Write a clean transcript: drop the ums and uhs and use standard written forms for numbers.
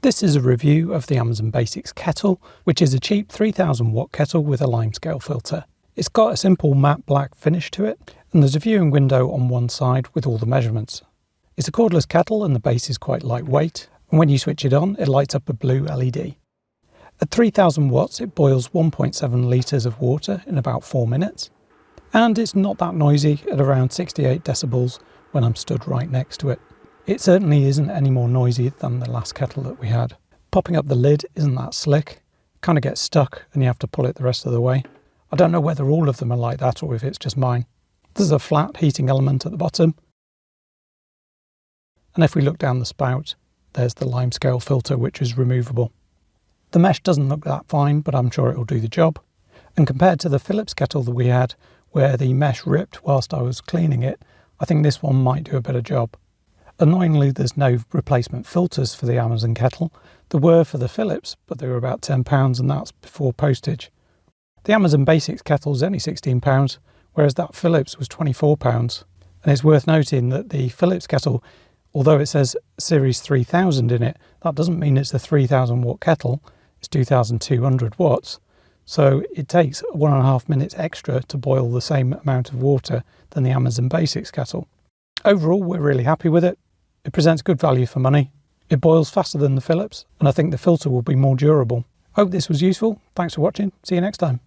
This is a review of the Amazon Basics Kettle, which is a cheap 3000 watt kettle with a limescale filter. It's got a simple matte black finish to it, and there's a viewing window on one side with all the measurements. It's a cordless kettle and the base is quite lightweight, and when you switch it on, it lights up a blue LED. At 3000 watts, it boils 1.7 litres of water in about 4 minutes, and it's not that noisy at around 68 decibels when I'm stood right next to it. It certainly isn't any more noisy than the last kettle that we had. Popping up the lid isn't that slick, it kind of gets stuck and you have to pull it the rest of the way. I don't know whether all of them are like that or if it's just mine. There's a flat heating element at the bottom, and if we look down the spout, there's the limescale filter, which is removable. The mesh doesn't look that fine, but I'm sure it'll do the job. And compared to the Philips kettle that we had, where the mesh ripped whilst I was cleaning it, I think this one might do a better job. Annoyingly, there's no replacement filters for the Amazon kettle. There were for the Philips, but they were about £10 and that's before postage. The Amazon Basics kettle is only £16, whereas that Philips was £24. And it's worth noting that the Philips kettle, although it says Series 3000 in it, that doesn't mean it's a 3000 watt kettle, it's 2200 watts. So it takes 1.5 minutes extra to boil the same amount of water than the Amazon Basics kettle. Overall, we're really happy with it. It presents good value for money. It boils faster than the Philips, and I think the filter will be more durable. Hope this was useful. Thanks for watching. See you next time.